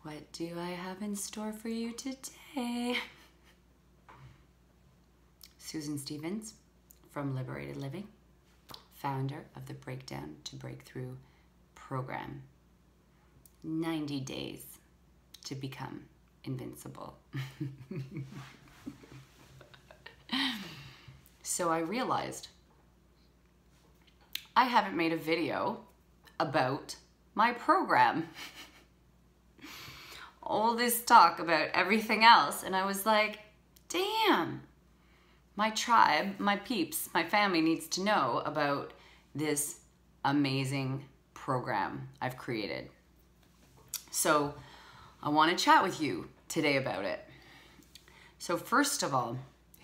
What do I have in store for you today? Susan Stevens from Liberated Living, founder of the Breakdown to Breakthrough program. 90 days to become invincible. So I realized I haven't made a video about my program. All this talk about everything else, and I was like, damn, my tribe, my peeps, my family needs to know about this amazing program I've created. So I want to chat with you today about it. So first of all,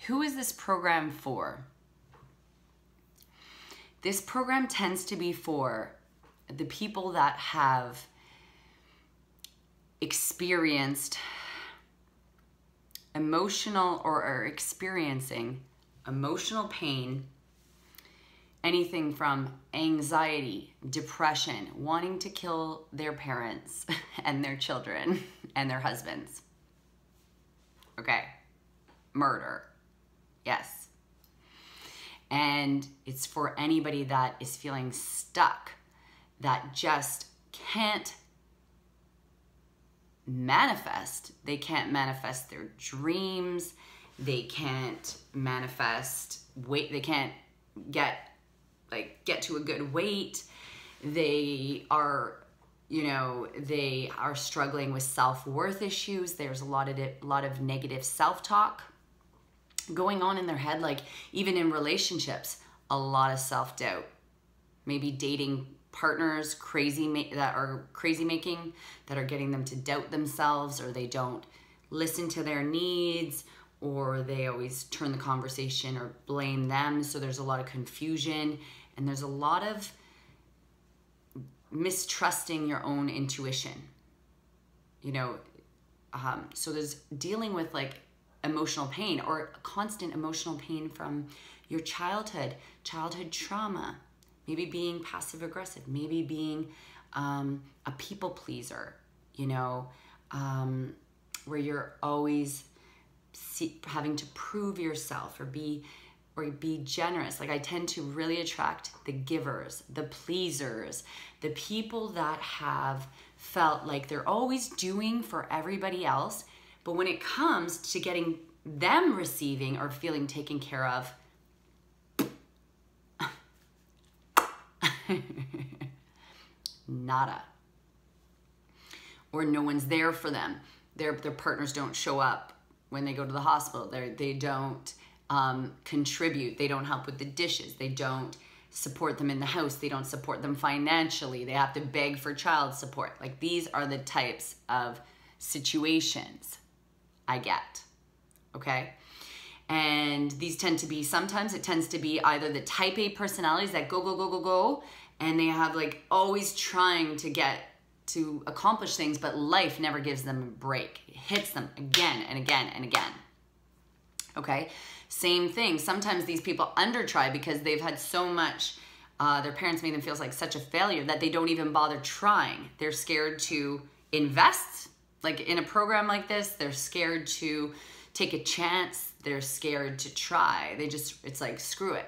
who is this program for? This program tends to be for the people that have experienced emotional or are experiencing emotional pain, anything from anxiety, depression, wanting to kill their parents and their children and their husbands. Okay, murder, yes. And it's for anybody that is feeling stuck, that just can't manifest. They can't manifest their dreams. They can't manifest weight. They can't get to a good weight. They are, they are struggling with self-worth issues. There's a lot of negative self-talk going on in their head, like even in relationships, a lot of self-doubt. Maybe dating partners that are crazy making, that are getting them to doubt themselves, or they don't listen to their needs, or they always turn the conversation or blame them. So there's a lot of confusion, and there's a lot of mistrusting your own intuition. So there's dealing with like emotional pain, or constant emotional pain from your childhood trauma. Maybe being passive aggressive, maybe being a people pleaser, where you're always having to prove yourself or be generous. Like I tend to really attract the givers, the pleasers, the people that have felt like they're always doing for everybody else, but when it comes to getting them receiving or feeling taken care of, nada. Or no one's there for them. Their partners don't show up when they go to the hospital. They don't contribute. They don't help with the dishes. They don't support them in the house. They don't support them financially. They have to beg for child support. Like these are the types of situations I get, okay? And these tend to be, sometimes it tends to be either the type A personalities that go, and they have like always trying to get to accomplish things, but life never gives them a break. It hits them again and again and again, okay? Same thing, sometimes these people under-try because they've had so much, their parents made them feel like such a failure that they don't even bother trying. They're scared to invest, like in a program like this, they're scared to take a chance. They're scared to try. It's like, screw it.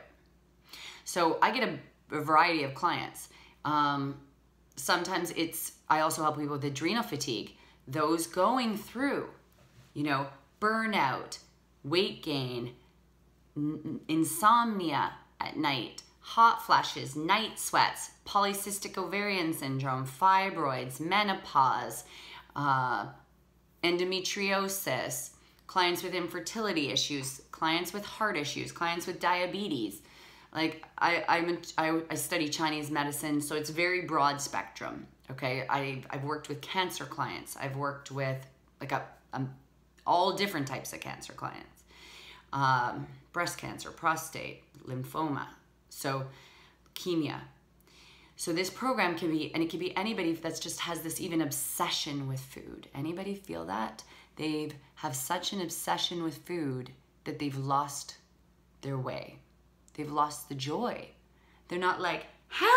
So I get a variety of clients. Sometimes I also help people with adrenal fatigue. Those going through, burnout, weight gain, insomnia at night, hot flashes, night sweats, polycystic ovarian syndrome, fibroids, menopause, endometriosis, clients with infertility issues, clients with heart issues, clients with diabetes. Like I study Chinese medicine, so it's very broad spectrum. Okay, I've worked with cancer clients. I've worked with like all different types of cancer clients, breast cancer, prostate, lymphoma, so leukemia. So this program can be, and it can be anybody that's just has this even obsession with food. Anybody feel that? They have such an obsession with food that they've lost their way. They've lost the joy. They're not like, hell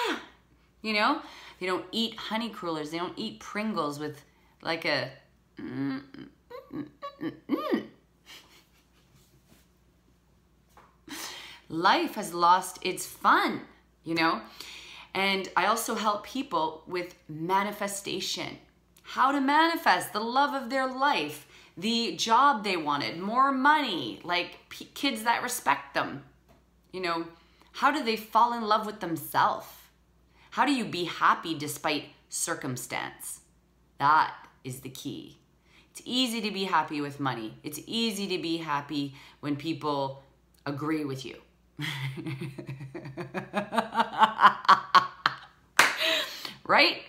yeah! They don't eat honey crullers. They don't eat Pringles with like a life has lost its fun, you know? And I also help people with manifestation. How to manifest the love of their life, the job they wanted, more money, like kids that respect them. You know, how do they fall in love with themselves? How do you be happy despite circumstance? That is the key. It's easy to be happy with money. It's easy to be happy when people agree with you. Right?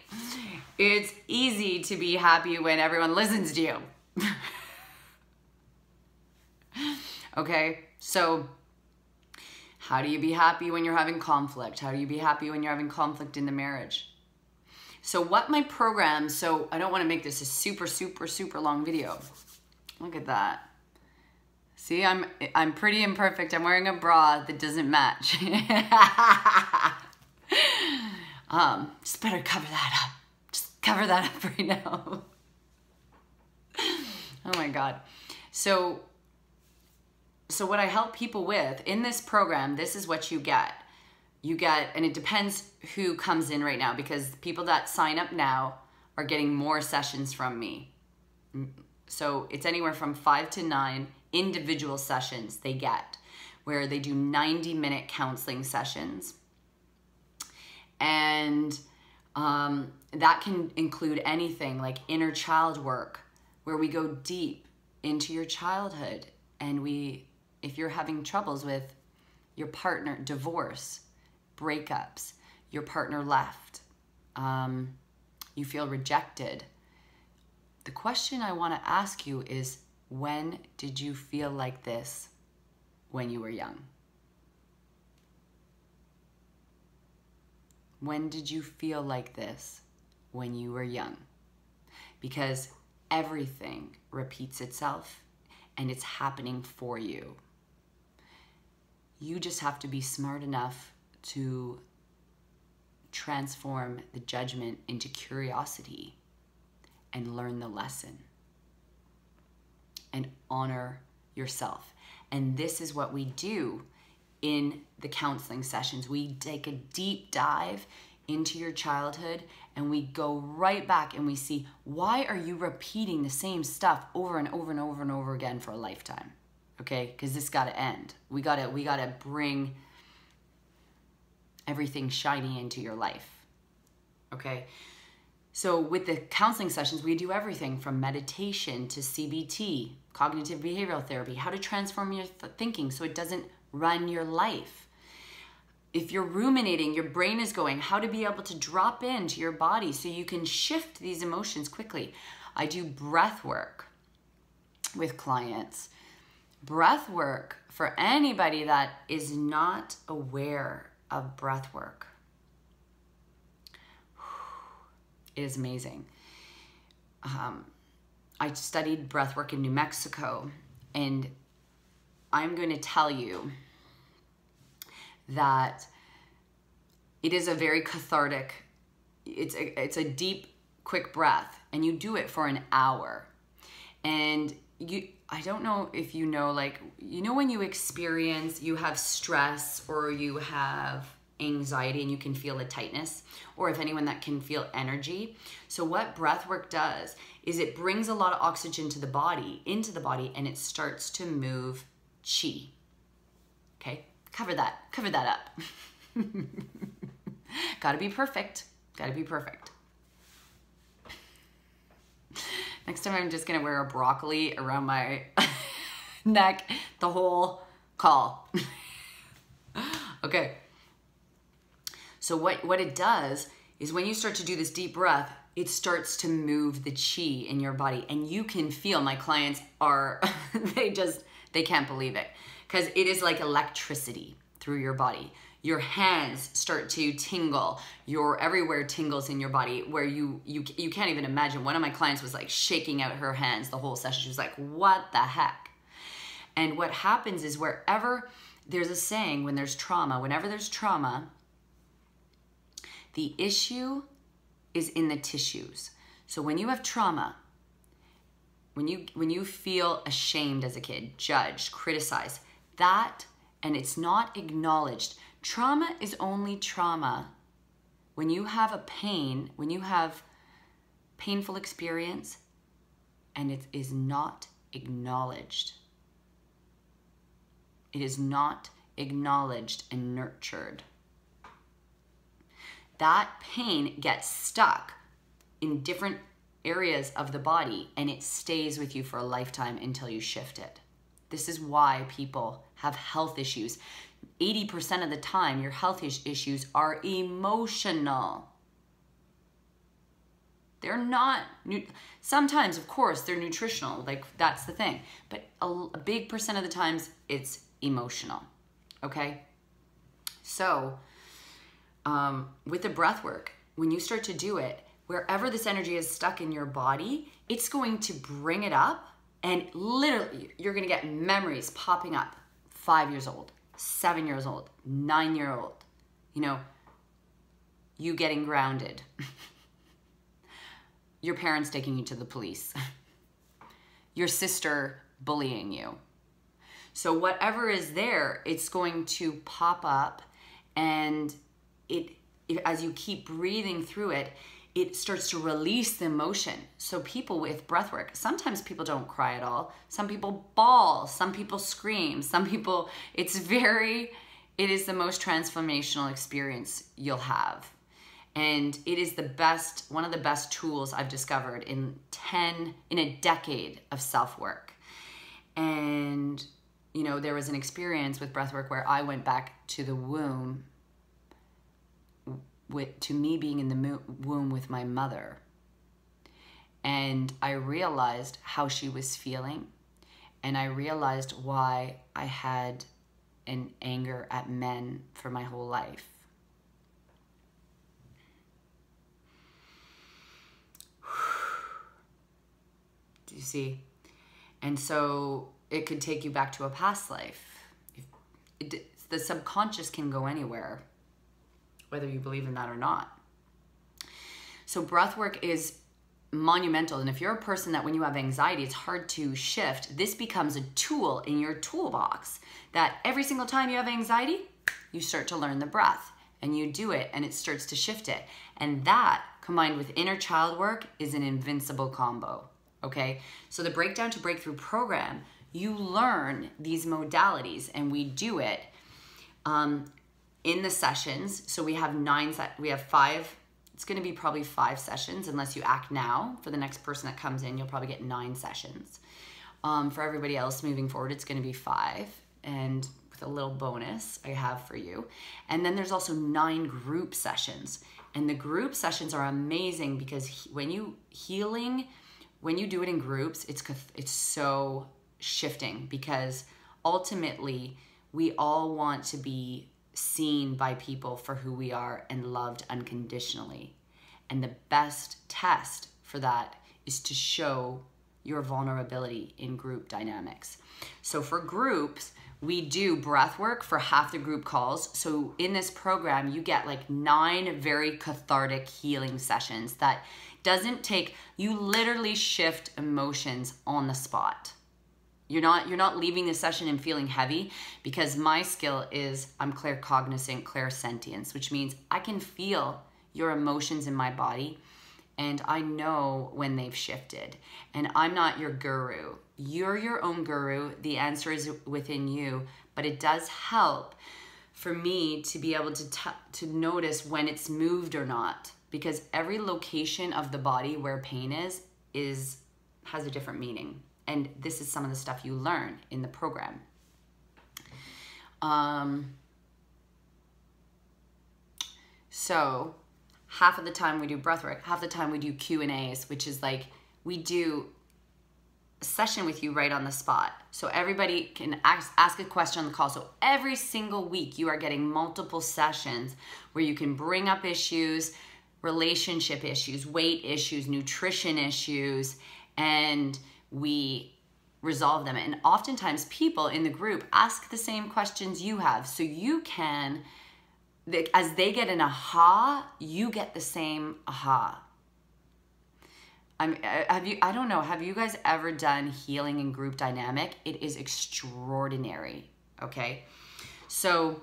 It's easy to be happy when everyone listens to you. Okay, so how do you be happy when you're having conflict? How do you be happy when you're having conflict in the marriage? So what my program, so I don't want to make this a super, super, super long video. Look at that. See, I'm pretty imperfect. I'm wearing a bra that doesn't match. Just better cover that up. Just cover that up right now. Oh my God. So what I help people with in this program, this is what you get. You get, and it depends who comes in right now, because people that sign up now are getting more sessions from me. So it's anywhere from 5 to 9 individual sessions they get, where they do 90-minute counseling sessions. And that can include anything like inner child work, where we go deep into your childhood, and if you're having troubles with your partner, divorce, breakups, your partner left, you feel rejected, the question I want to ask you is, when did you feel like this when you were young? When did you feel like this when you were young? Because everything repeats itself, and it's happening for you. You just have to be smart enough to transform the judgment into curiosity and learn the lesson and honor yourself. And this is what we do in the counseling sessions. We take a deep dive into your childhood, and we go right back and we see, why are you repeating the same stuff over and over and over and over again for a lifetime? Okay, because this got to end. We gotta bring everything shiny into your life. Okay, so with the counseling sessions, we do everything from meditation to CBT, cognitive behavioral therapy, how to transform your thinking so it doesn't run your life. If you're ruminating, your brain is going, how to be able to drop into your body so you can shift these emotions quickly. I do breath work with clients. Breath work, for anybody that is not aware of breath work, is amazing. I studied breath work in New Mexico, and I'm going to tell you that it is a very cathartic, it's a deep, quick breath, and you do it for an hour. And I don't know if you know, like, you know when you have stress or you have anxiety and you can feel a tightness, or if anyone that can feel energy. So what breath work does is it brings a lot of oxygen to the body, into the body, and it starts to move chi. Okay, cover that up. Gotta be perfect. Next time I'm just gonna wear a broccoli around my neck the whole call. Okay. So what it does is when you start to do this deep breath, it starts to move the chi in your body, and you can feel, my clients are, they can't believe it, because it is like electricity through your body. Your hands start to tingle. Everywhere tingles in your body, where you can't even imagine. One of my clients was like shaking out her hands the whole session. She was like, what the heck? And what happens is, wherever there's a saying, whenever there's trauma, the issue is in the tissues. So when you have trauma, when you feel ashamed as a kid, judged, criticized, that, and it's not acknowledged. Trauma is only trauma when you have a pain, when you have painful experience, and it is not acknowledged. It is not acknowledged and nurtured. That pain gets stuck in different areas of the body, and it stays with you for a lifetime until you shift it. This is why people have health issues. 80% of the time, your health issues are emotional. They're not, sometimes, of course, they're nutritional, like that's the thing. But a big percent of the times, it's emotional, okay? So, with the breath work, when you start to do it, wherever this energy is stuck in your body, it's going to bring it up, and literally you're going to get memories popping up. 5 years old, 7 years old, 9-year-old, you know, you getting grounded, your parents taking you to the police, your sister bullying you. So whatever is there, it's going to pop up, and as you keep breathing through it, it starts to release the emotion. So people with breath work, sometimes people don't cry at all. Some people bawl, some people scream, some people, it is the most transformational experience you'll have. And it is one of the best tools I've discovered in a decade of self-work. And, you know, there was an experience with breathwork where I went back to the womb, to me being in the womb with my mother. And I realized how she was feeling. And I realized why I had an anger at men for my whole life. Do you see? And so it could take you back to a past life. The subconscious can go anywhere, whether you believe in that or not. So breath work is monumental. And if you're a person that when you have anxiety, it's hard to shift, this becomes a tool in your toolbox that every single time you have anxiety, you start to learn the breath and you do it and it starts to shift it. And that combined with inner child work is an invincible combo. Okay. So the Breakdown to Breakthrough program, you learn these modalities and we do it, in the sessions. So we have 5, it's going to be probably 5 sessions unless you act now. For the next person that comes in, you'll probably get 9 sessions. For everybody else moving forward, it's going to be 5, and with a little bonus I have for you. And then there's also 9 group sessions. And the group sessions are amazing because when you do it in groups, it's so shifting, because ultimately we all want to be seen by people for who we are and loved unconditionally. And the best test for that is to show your vulnerability in group dynamics. So for groups, we do breath work for half the group calls. So in this program, you get like 9 very cathartic healing sessions that doesn't take, you literally shift emotions on the spot. You're not leaving the session and feeling heavy, because my skill is I'm claircognizant, clairsentience, which means I can feel your emotions in my body and I know when they've shifted. And I'm not your guru. You're your own guru. The answer is within you, but it does help for me to be able to notice when it's moved or not, because every location of the body where pain has a different meaning. And this is some of the stuff you learn in the program. So half of the time we do breathwork, half the time we do Q&As, which is like we do a session with you right on the spot. So everybody can ask a question on the call. So every single week you are getting multiple sessions where you can bring up issues, relationship issues, weight issues, nutrition issues, and we resolve them. And oftentimes people in the group ask the same questions you have. So you can, as they get an aha, you get the same aha. I don't know, have you guys ever done healing in group dynamic? It is extraordinary, okay? So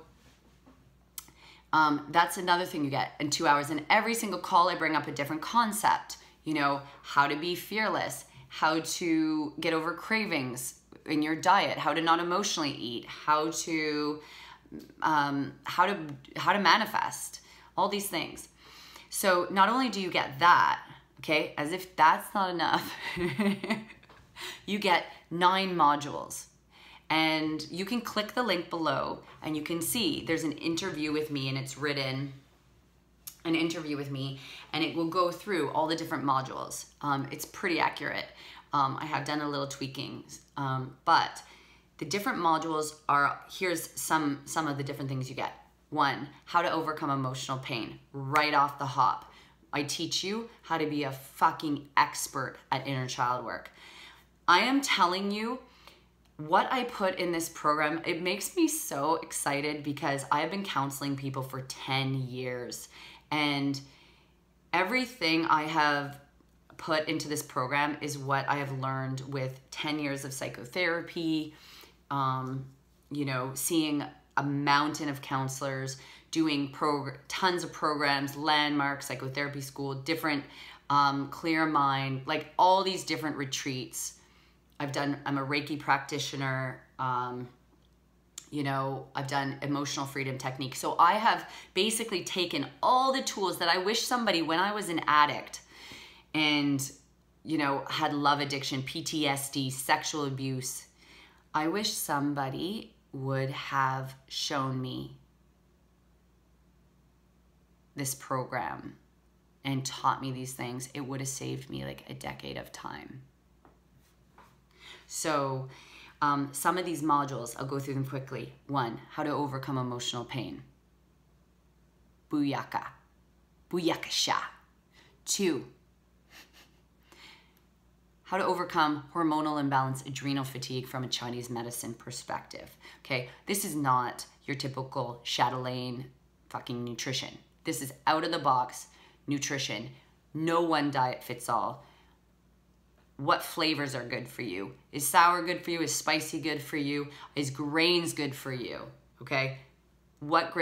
that's another thing you get in 2 hours. And every single call, I bring up a different concept, you know, how to be fearless, how to get over cravings in your diet, how to not emotionally eat, how to manifest, all these things. So not only do you get that, okay, as if that's not enough, you get 9 modules. And you can click the link below and you can see there's an interview with me, and it's written an interview with me, and it will go through all the different modules. It's pretty accurate. I have done a little tweaking, but the different modules are, here's some of the different things you get. 1, how to overcome emotional pain right off the hop. I teach you how to be a fucking expert at inner child work. I am telling you, what I put in this program, it makes me so excited because I have been counseling people for 10 years, and everything I have put into this program is what I have learned with 10 years of psychotherapy, you know, seeing a mountain of counselors, doing tons of programs, landmark, psychotherapy school, different clear mind, like all these different retreats. I'm a Reiki practitioner, you know, I've done emotional freedom technique. So I have basically taken all the tools that I wish somebody, when I was an addict and, you know, had love addiction, PTSD, sexual abuse, I wish somebody would have shown me this program and taught me these things. It would have saved me like a decade of time. So some of these modules, I'll go through them quickly. 1, how to overcome emotional pain. Booyaka. Booyakasha. 2, how to overcome hormonal imbalance, adrenal fatigue from a Chinese medicine perspective. Okay, this is not your typical Chatelaine fucking nutrition. This is out of the box nutrition. No one diet fits all. What flavors are good for you? Is sour good for you? Is spicy good for you? Is grains good for you? Okay, what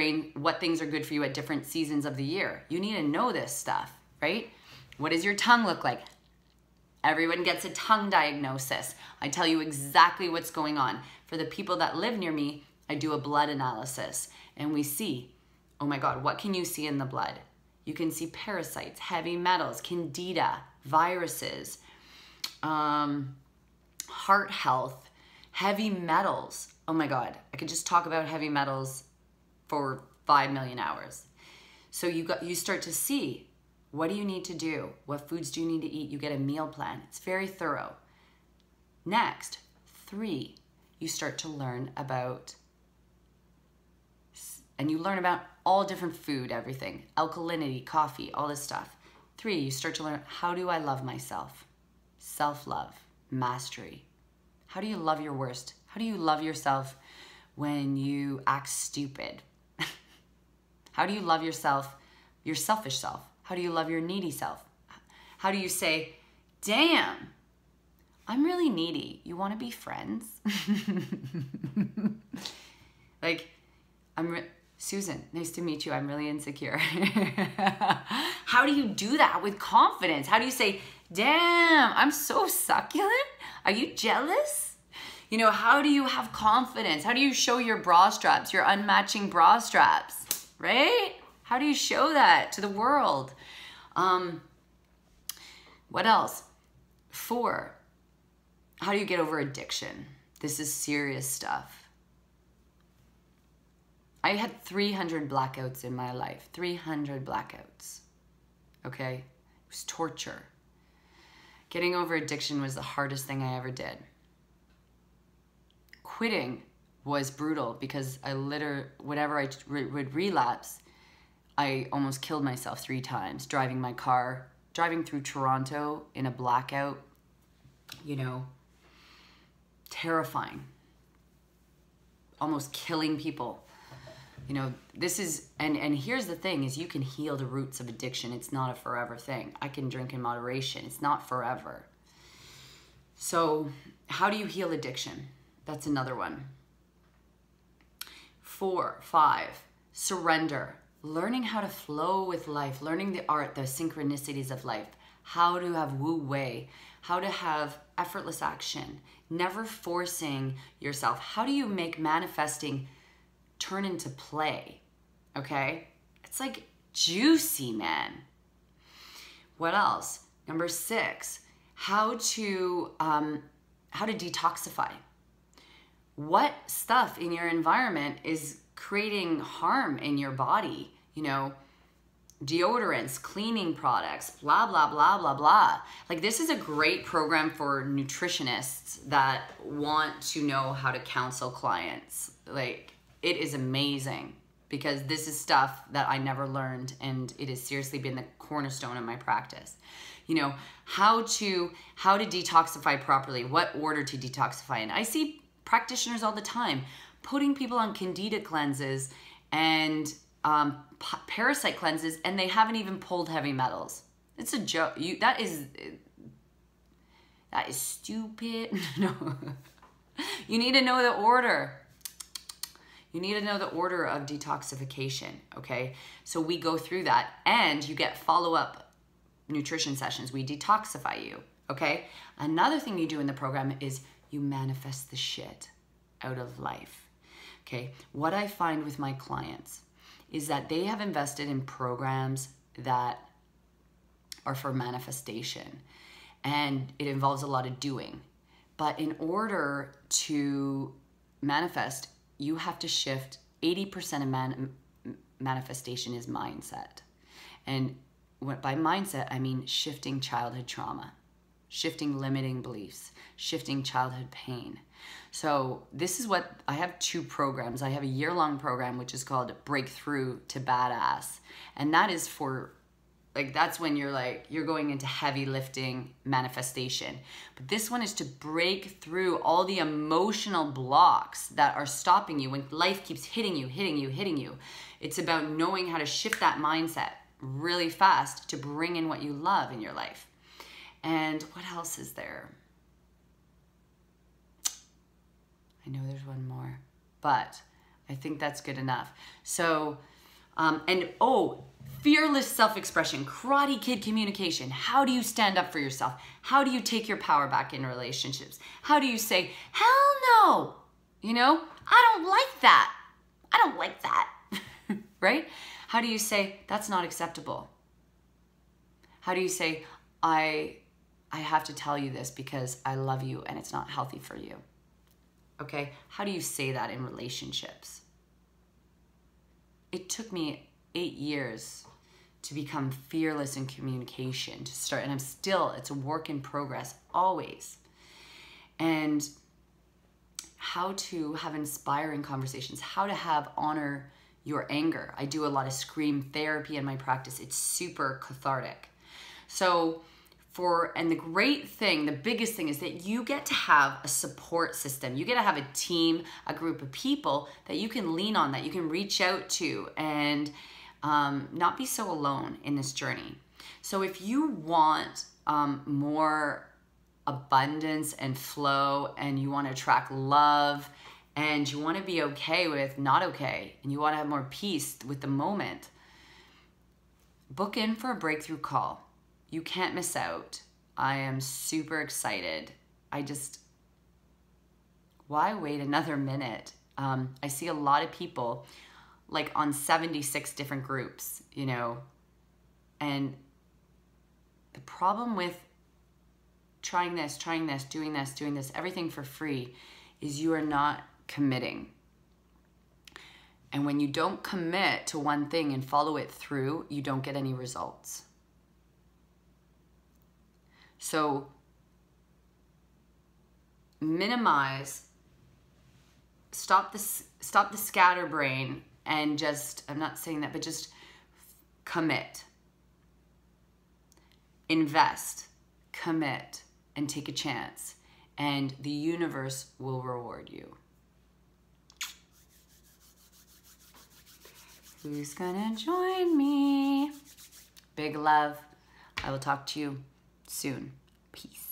things are good for you at different seasons of the year? You need to know this stuff, right? What does your tongue look like? Everyone gets a tongue diagnosis. I tell you exactly what's going on. For the people that live near me, I do a blood analysis, and we see, oh my God, what can you see in the blood? You can see parasites, heavy metals, candida, viruses, heart health, heavy metals. Oh my God, I could just talk about heavy metals for 5 million hours. So you start to see, what do you need to do? What foods do you need to eat? You get a meal plan. It's very thorough. Next, 3, you start to learn about, and you learn about all different food, everything, alkalinity, coffee, all this stuff. 3, you start to learn, how do I love myself? Self-love, mastery. How do you love your worst? How do you love yourself when you act stupid? How do you love yourself, your selfish self? How do you love your needy self? How do you say, damn, I'm really needy. You want to be friends? Like, Susan, nice to meet you. I'm really insecure. How do you do that with confidence? How do you say, damn, I'm so succulent? Are you jealous? You know, how do you have confidence? How do you show your bra straps, your unmatching bra straps, right? How do you show that to the world? What else? 4, how do you get over addiction? This is serious stuff. I had 300 blackouts in my life, 300 blackouts, okay? It was torture. Getting over addiction was the hardest thing I ever did. Quitting was brutal because whenever I would relapse, I almost killed myself 3 times, driving through Toronto in a blackout, you know, terrifying, almost killing people, You know, this is, and here's the thing is you can heal the roots of addiction. It's not a forever thing. I can drink in moderation. It's not forever. So how do you heal addiction? That's another one. 4, 5, surrender. Learning how to flow with life, learning the art, the synchronicities of life, how to have wu wei, how to have effortless action, never forcing yourself. How do you make manifesting turn into play? Okay? It's like juicy, man. What else? Number 6, how to detoxify. What stuff in your environment is creating harm in your body? You know, deodorants, cleaning products, blah, blah, blah, blah, blah. Like, this is a great program for nutritionists that want to know how to counsel clients. Like, it is amazing because this is stuff that I never learned, and it has seriously been the cornerstone of my practice. You know, how to detoxify properly, what order to detoxify in. I see practitioners all the time putting people on candida cleanses and parasite cleanses, and they haven't even pulled heavy metals. It's a joke. That is stupid. No. You need to know the order. You need to know the order of detoxification, okay? So we go through that, and you get follow-up nutrition sessions. We detoxify you, okay? Another thing you do in the program is you manifest the shit out of life, okay? What I find with my clients is that they have invested in programs that are for manifestation, and it involves a lot of doing. But in order to manifest, you have to shift 80% of manifestation is mindset. And by mindset, I mean shifting childhood trauma, shifting limiting beliefs, shifting childhood pain. So this is what, I have 2 programs. I have a year-long program, which is called Breakthrough to Badass. And that is for, like, that's when you're going into heavy lifting manifestation. But this one is to break through all the emotional blocks that are stopping you when life keeps hitting you. It's about knowing how to shift that mindset really fast to bring in what you love in your life. And what else is there? I know there's one more, but I think that's good enough. So, fearless self-expression, Karate Kid communication. How do you stand up for yourself? How do you take your power back in relationships? How do you say, hell no, you know, I don't like that. I don't like that, right? How do you say, that's not acceptable? How do you say, I have to tell you this because I love you and it's not healthy for you? Okay, how do you say that in relationships? It took me 8 years to become fearless in communication, to start, and it's a work in progress, always. And how to have inspiring conversations, how to honor your anger. I do a lot of scream therapy in my practice. It's super cathartic. So, and the great thing, the biggest thing is that you get to have a support system. You get to have a team, a group of people that you can lean on, that you can reach out to, and not be so alone in this journey. So if you want more abundance and flow, and you want to attract love, and you want to be okay with not okay, and you want to have more peace with the moment, book in for a breakthrough call. You can't miss out. I am super excited. Why wait another minute? I see a lot of people like on 76 different groups, you know, and the problem with trying this, doing this, everything for free is you are not committing. And when you don't commit to one thing and follow it through, you don't get any results. So minimize, stop the scatterbrain, and I'm not saying that, but just commit. Invest, commit, and take a chance, and the universe will reward you. Who's gonna join me? Big love. I will talk to you soon. Peace.